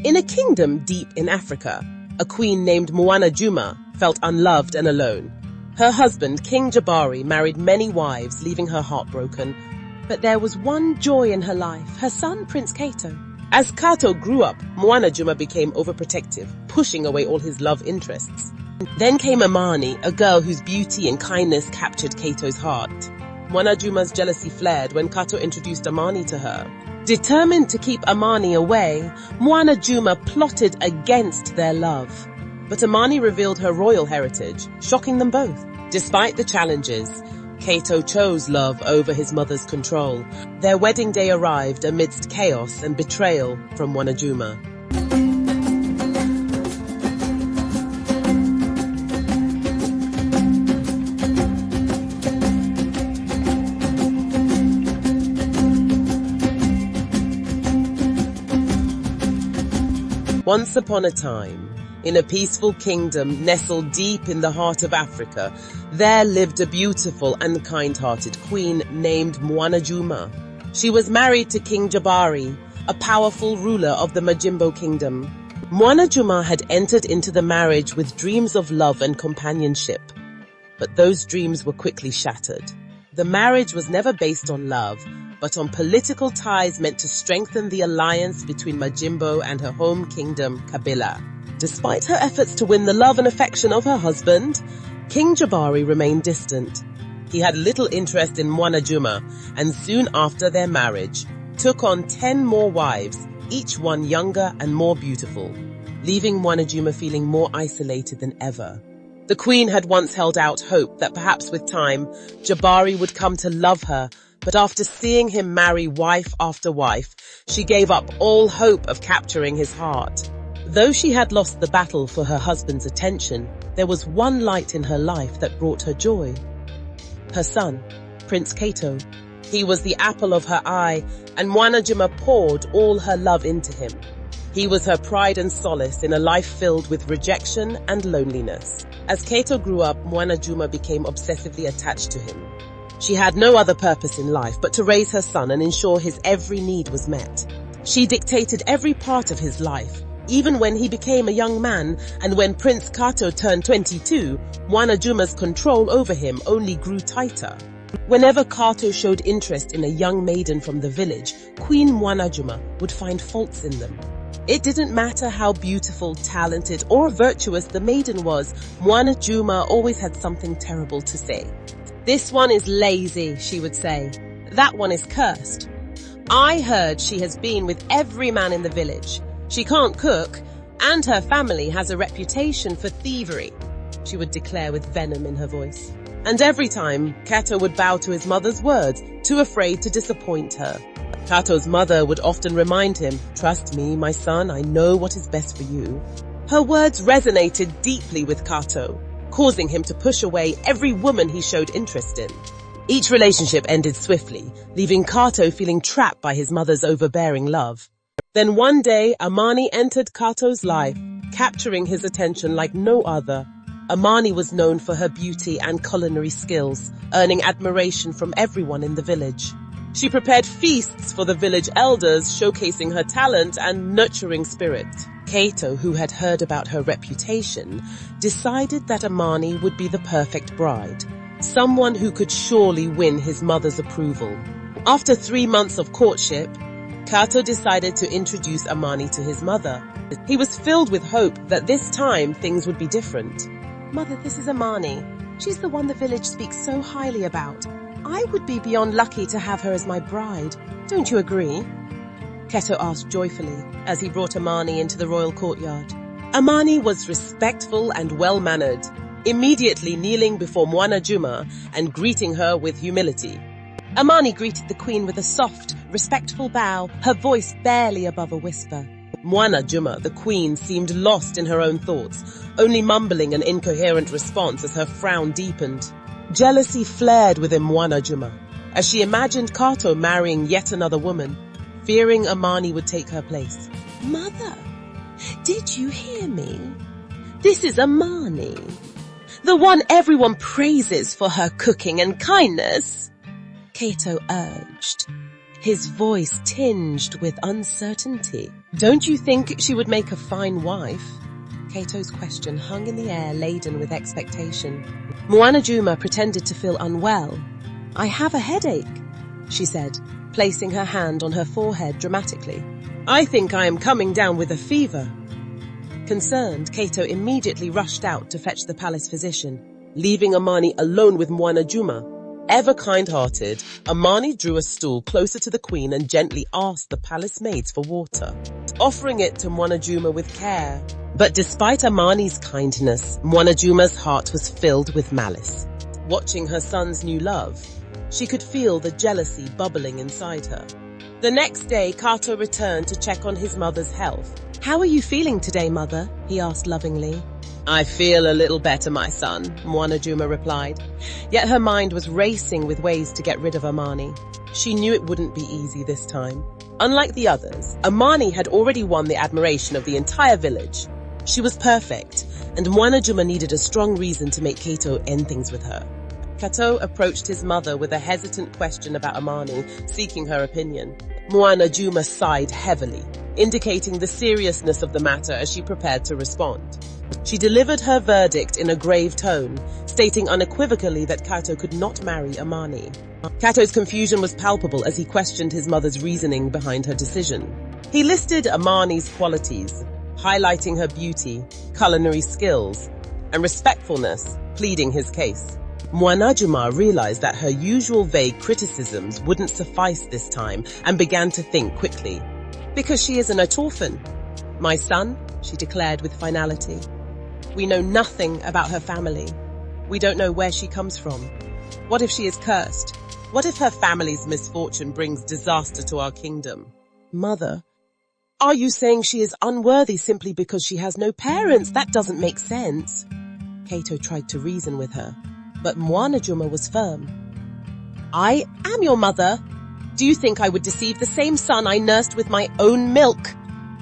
In a kingdom deep in Africa, a queen named Mwanajuma felt unloved and alone. Her husband, King Jabari, married many wives, leaving her heartbroken. But there was one joy in her life, her son, Prince Kato. As Kato grew up, Mwanajuma became overprotective, pushing away all his love interests. Then came Amani, a girl whose beauty and kindness captured Kato's heart. Mwanajuma's jealousy flared when Kato introduced Amani to her. Determined to keep Amani away, Mwanajuma plotted against their love. But Amani revealed her royal heritage, shocking them both. Despite the challenges, Kato chose love over his mother's control. Their wedding day arrived amidst chaos and betrayal from Mwanajuma. Once upon a time, in a peaceful kingdom nestled deep in the heart of Africa, there lived a beautiful and kind-hearted queen named Mwanajuma. She was married to King Jabari, a powerful ruler of the Majimbo kingdom. Mwanajuma had entered into the marriage with dreams of love and companionship, but those dreams were quickly shattered. The marriage was never based on love, but on political ties meant to strengthen the alliance between Majimbo and her home kingdom, Kabila. Despite her efforts to win the love and affection of her husband, King Jabari remained distant. He had little interest in Mwanajuma, and soon after their marriage, took on 10 more wives, each one younger and more beautiful, leaving Mwanajuma feeling more isolated than ever. The queen had once held out hope that perhaps with time, Jabari would come to love her, but after seeing him marry wife after wife, she gave up all hope of capturing his heart. Though she had lost the battle for her husband's attention, there was one light in her life that brought her joy. Her son, Prince Kato. He was the apple of her eye, and Mwanajuma poured all her love into him. He was her pride and solace in a life filled with rejection and loneliness. As Kato grew up, Mwanajuma became obsessively attached to him. She had no other purpose in life but to raise her son and ensure his every need was met. She dictated every part of his life, even when he became a young man, and when Prince Kato turned 22, Mwanajuma's control over him only grew tighter. Whenever Kato showed interest in a young maiden from the village, Queen Mwanajuma would find faults in them. It didn't matter how beautiful, talented, or virtuous the maiden was, Mwanajuma always had something terrible to say. "This one is lazy," she would say. "That one is cursed. I heard she has been with every man in the village. She can't cook, and her family has a reputation for thievery," she would declare with venom in her voice. And every time, Kato would bow to his mother's words, too afraid to disappoint her. Kato's mother would often remind him, "Trust me, my son, I know what is best for you." Her words resonated deeply with Kato, causing him to push away every woman he showed interest in. Each relationship ended swiftly, leaving Kato feeling trapped by his mother's overbearing love. Then one day, Amani entered Kato's life, capturing his attention like no other. Amani was known for her beauty and culinary skills, earning admiration from everyone in the village. She prepared feasts for the village elders, showcasing her talent and nurturing spirit. Kato, who had heard about her reputation, decided that Amani would be the perfect bride, someone who could surely win his mother's approval. After 3 months of courtship, Kato decided to introduce Amani to his mother. He was filled with hope that this time things would be different. "Mother, this is Amani. She's the one the village speaks so highly about. I would be beyond lucky to have her as my bride. Don't you agree?" Kato asked joyfully as he brought Amani into the royal courtyard. Amani was respectful and well-mannered, immediately kneeling before Mwanajuma and greeting her with humility. Amani greeted the queen with a soft, respectful bow, her voice barely above a whisper. Mwanajuma, the queen, seemed lost in her own thoughts, only mumbling an incoherent response as her frown deepened. Jealousy flared within Mwanajuma as she imagined Kato marrying yet another woman, fearing Amani would take her place. "Mother, did you hear me? This is Amani, the one everyone praises for her cooking and kindness," Kato urged. his voice tinged with uncertainty. "Don't you think she would make a fine wife?" Kato's question hung in the air, laden with expectation. Mwanajuma pretended to feel unwell. "I have a headache," she said, placing her hand on her forehead dramatically. "I think I am coming down with a fever." Concerned, Kato immediately rushed out to fetch the palace physician, leaving Amani alone with Mwanajuma. Ever kind-hearted, Amani drew a stool closer to the queen and gently asked the palace maids for water, offering it to Mwanajuma with care. But despite Amani's kindness, Mwanajuma's heart was filled with malice. Watching her son's new love, she could feel the jealousy bubbling inside her. The next day, Kato returned to check on his mother's health. "How are you feeling today, mother?" he asked lovingly. "I feel a little better, my son," Mwanajuma replied. Yet her mind was racing with ways to get rid of Amani. She knew it wouldn't be easy this time. Unlike the others, Amani had already won the admiration of the entire village. She was perfect, and Mwanajuma needed a strong reason to make Kato end things with her. Kato approached his mother with a hesitant question about Amani, seeking her opinion. Mwanajuma sighed heavily, indicating the seriousness of the matter as she prepared to respond. She delivered her verdict in a grave tone, stating unequivocally that Kato could not marry Amani. Kato's confusion was palpable as he questioned his mother's reasoning behind her decision. He listed Amani's qualities, highlighting her beauty, culinary skills, and respectfulness, pleading his case. Mwanajuma realized that her usual vague criticisms wouldn't suffice this time and began to think quickly. "Because she is an orphan, my son," she declared with finality. "We know nothing about her family. We don't know where she comes from. What if she is cursed? What if her family's misfortune brings disaster to our kingdom?" "Mother, are you saying she is unworthy simply because she has no parents? That doesn't make sense." Kato tried to reason with her, but Mwanajuma was firm. "I am your mother. Do you think I would deceive the same son I nursed with my own milk?"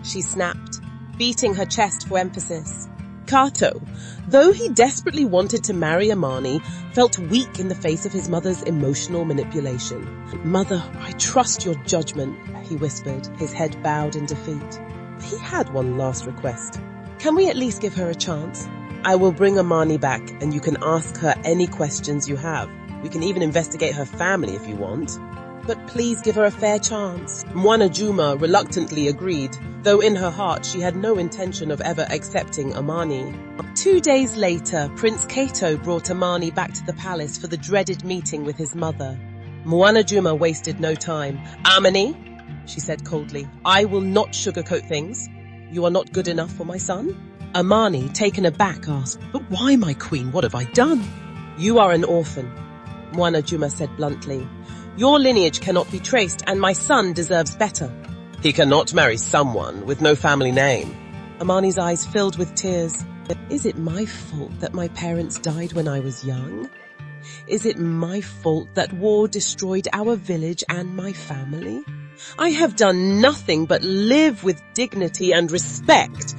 she snapped, beating her chest for emphasis. Kato, though he desperately wanted to marry Amani, felt weak in the face of his mother's emotional manipulation. "Mother, I trust your judgment," he whispered, his head bowed in defeat. He had one last request. "Can we at least give her a chance? I will bring Amani back and you can ask her any questions you have. We can even investigate her family if you want. But please give her a fair chance." Mwanajuma reluctantly agreed, though in her heart she had no intention of ever accepting Amani. 2 days later, Prince Kato brought Amani back to the palace for the dreaded meeting with his mother. Mwanajuma wasted no time. "Amani," she said coldly, "I will not sugarcoat things. You are not good enough for my son?" Amani, taken aback, asked, "But why, my queen? What have I done?" "You are an orphan," Mwanajuma said bluntly. "Your lineage cannot be traced, and my son deserves better." "He cannot marry someone with no family name." Amani's eyes filled with tears. "Is it my fault that my parents died when I was young? Is it my fault that war destroyed our village and my family? I have done nothing but live with dignity and respect.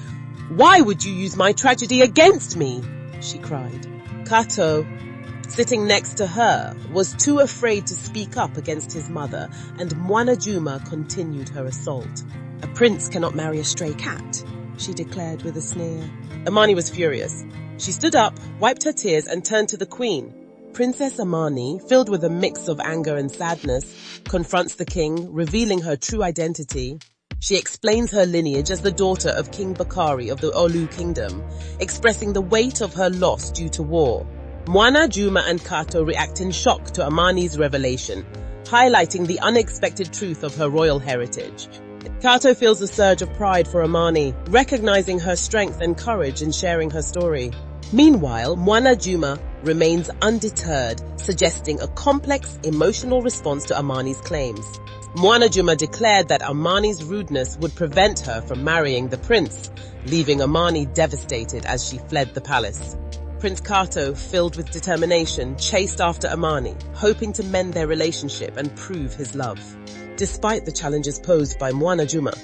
Why would you use my tragedy against me?" she cried. Kato, sitting next to her, was too afraid to speak up against his mother, and Mwanajuma continued her assault. "A prince cannot marry a stray cat," she declared with a sneer. Amani was furious. She stood up, wiped her tears, and turned to the queen. Princess Amani, filled with a mix of anger and sadness, confronts the king, revealing her true identity. She explains her lineage as the daughter of King Bakari of the Olu Kingdom, expressing the weight of her loss due to war. Mwanajuma and Kato react in shock to Amani's revelation, highlighting the unexpected truth of her royal heritage. Kato feels a surge of pride for Amani, recognizing her strength and courage in sharing her story. Meanwhile, Mwanajuma remains undeterred, suggesting a complex emotional response to Amani's claims. Mwanajuma declared that Amani's rudeness would prevent her from marrying the prince, leaving Amani devastated as she fled the palace. Prince Kato, filled with determination, chased after Amani, hoping to mend their relationship and prove his love. Despite the challenges posed by Mwanajuma,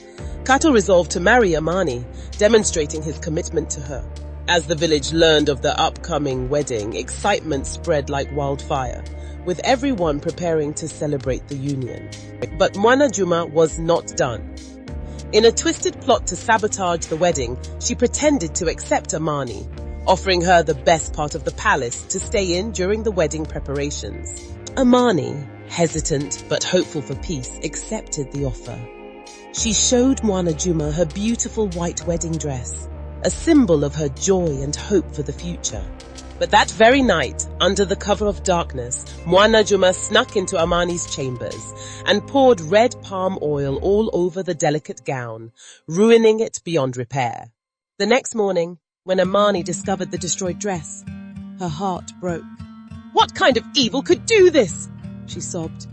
Kato resolved to marry Amani, demonstrating his commitment to her. As the village learned of the upcoming wedding, excitement spread like wildfire, with everyone preparing to celebrate the union. But Mwanajuma was not done. In a twisted plot to sabotage the wedding, she pretended to accept Amani, offering her the best part of the palace to stay in during the wedding preparations. Amani, hesitant but hopeful for peace, accepted the offer. She showed Mwanajuma her beautiful white wedding dress, a symbol of her joy and hope for the future. But that very night, under the cover of darkness, Mwanajuma snuck into Amani's chambers and poured red palm oil all over the delicate gown, ruining it beyond repair. The next morning, when Amani discovered the destroyed dress, her heart broke. "What kind of evil could do this?" she sobbed.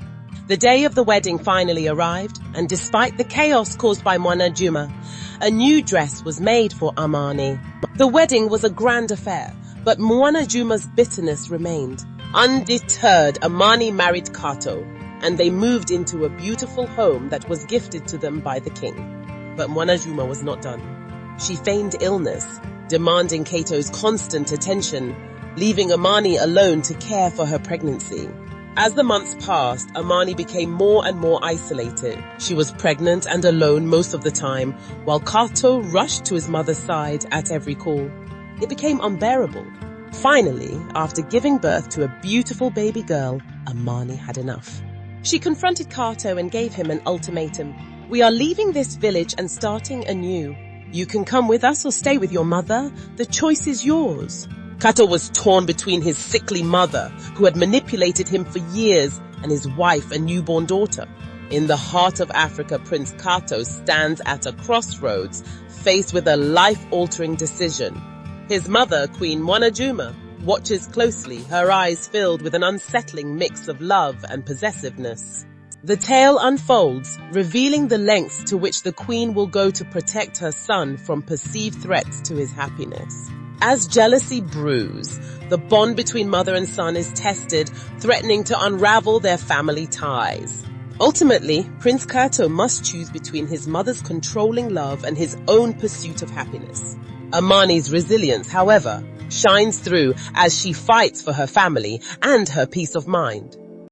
The day of the wedding finally arrived, and despite the chaos caused by Mwanajuma, a new dress was made for Amani. The wedding was a grand affair, but Mwanajuma's bitterness remained. Undeterred, Amani married Kato, and they moved into a beautiful home that was gifted to them by the king. But Mwanajuma was not done. She feigned illness, demanding Kato's constant attention, leaving Amani alone to care for her pregnancy. As the months passed, Amani became more and more isolated. She was pregnant and alone most of the time, while Kato rushed to his mother's side at every call. It became unbearable. Finally, after giving birth to a beautiful baby girl, Amani had enough. She confronted Kato and gave him an ultimatum. "We are leaving this village and starting anew. You can come with us or stay with your mother. The choice is yours." Kato was torn between his sickly mother, who had manipulated him for years, and his wife and newborn daughter. In the heart of Africa, Prince Kato stands at a crossroads, faced with a life-altering decision. His mother, Queen Mwanajuma, watches closely, her eyes filled with an unsettling mix of love and possessiveness. The tale unfolds, revealing the lengths to which the queen will go to protect her son from perceived threats to his happiness. As jealousy brews, the bond between mother and son is tested, threatening to unravel their family ties. Ultimately, Prince Kato must choose between his mother's controlling love and his own pursuit of happiness. Amani's resilience, however, shines through as she fights for her family and her peace of mind.